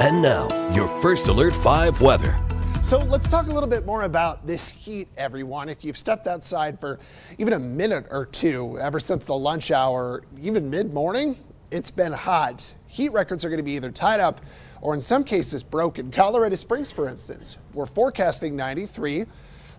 And now, your First Alert 5 weather. So let's talk a little bit more about this heat, everyone. If you've stepped outside for even a minute or two ever since the lunch hour, even mid-morning, it's been hot. Heat records are going to be either tied up or in some cases broken. Colorado Springs, for instance, we're forecasting 93.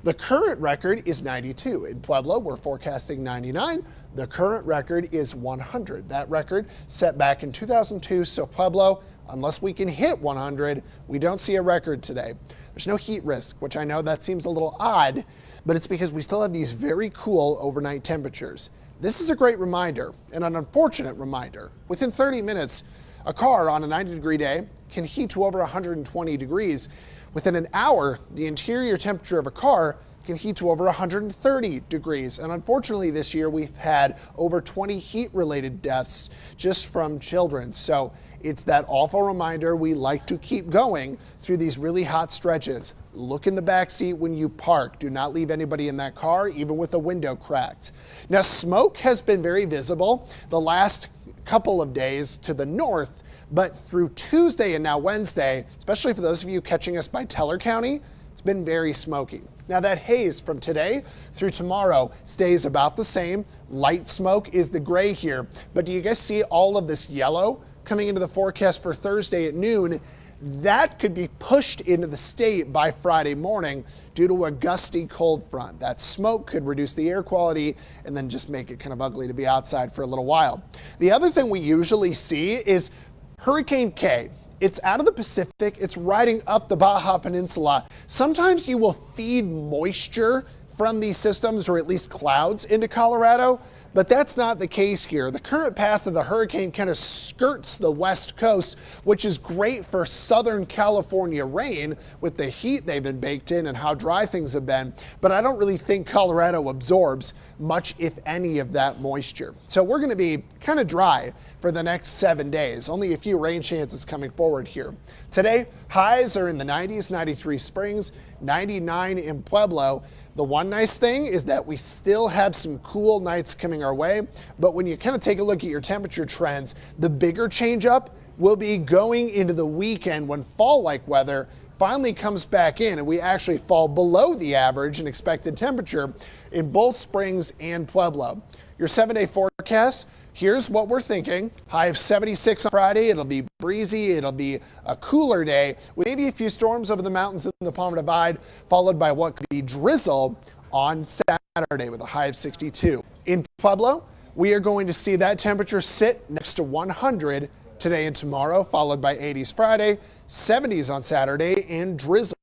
The current record is 92. In Pueblo, we're forecasting 99. The current record is 100. That record set back in 2002. So Pueblo, unless we can hit 100, we don't see a record today. There's no heat risk, which I know that seems a little odd, but it's because we still have these very cool overnight temperatures. This is a great reminder and an unfortunate reminder. Within 30 minutes, a car on a 90-degree day can heat to over 120 degrees. Within an hour, the interior temperature of a car can heat to over 130 degrees. And unfortunately this year we've had over 20 heat-related deaths just from children. So it's that awful reminder we like to keep going through these really hot stretches. Look in the back seat when you park. Do not leave anybody in that car, even with the window cracked. Now, smoke has been very visible the last couple of days to the north, but through Tuesday and now Wednesday, especially for those of you catching us by Teller County, it's been very smoky. Now that haze from today through tomorrow stays about the same. Light smoke is the gray here, but do you guys see all of this yellow coming into the forecast for Thursday at noon? That could be pushed into the state by Friday morning due to a gusty cold front. That smoke could reduce the air quality and then just make it kind of ugly to be outside for a little while. The other thing we usually see is Hurricane K. It's out of the Pacific. It's riding up the Baja Peninsula. Sometimes you will feed moisture from these systems, or at least clouds, into Colorado, but that's not the case here. The current path of the hurricane kind of skirts the west coast, which is great for Southern California rain with the heat they've been baked in and how dry things have been. But I don't really think Colorado absorbs much, if any, of that moisture. So we're going to be kind of dry for the next 7 days. Only a few rain chances coming forward here. Today, highs are in the 90s, 93 Springs, 99 in Pueblo. The one nice thing is that we still have some cool nights coming our way, but when you kind of take a look at your temperature trends, the bigger change up will be going into the weekend when fall-like weather finally comes back in and we actually fall below the average and expected temperature in both Springs and Pueblo. Your 7-day forecast, here's what we're thinking. High of 76 on Friday. It'll be breezy. It'll be a cooler day with maybe a few storms over the mountains in the Palmer Divide, followed by what could be drizzle on Saturday with a high of 62. In Pueblo, we are going to see that temperature sit next to 100 today and tomorrow, followed by 80s Friday, 70s on Saturday, and drizzle.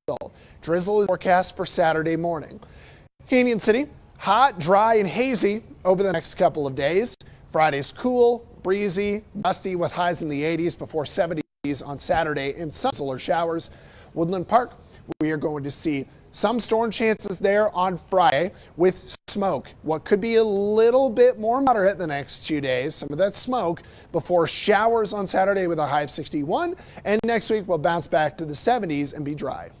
Drizzle is forecast for Saturday morning. Canyon City, hot, dry, and hazy over the next couple of days. Friday's cool, breezy, gusty with highs in the 80s before 70s on Saturday and some solar showers. Woodland Park, we are going to see some storm chances there on Friday with smoke. What could be a little bit more moderate the next 2 days, some of that smoke before showers on Saturday with a high of 61. And next week we'll bounce back to the 70s and be dry.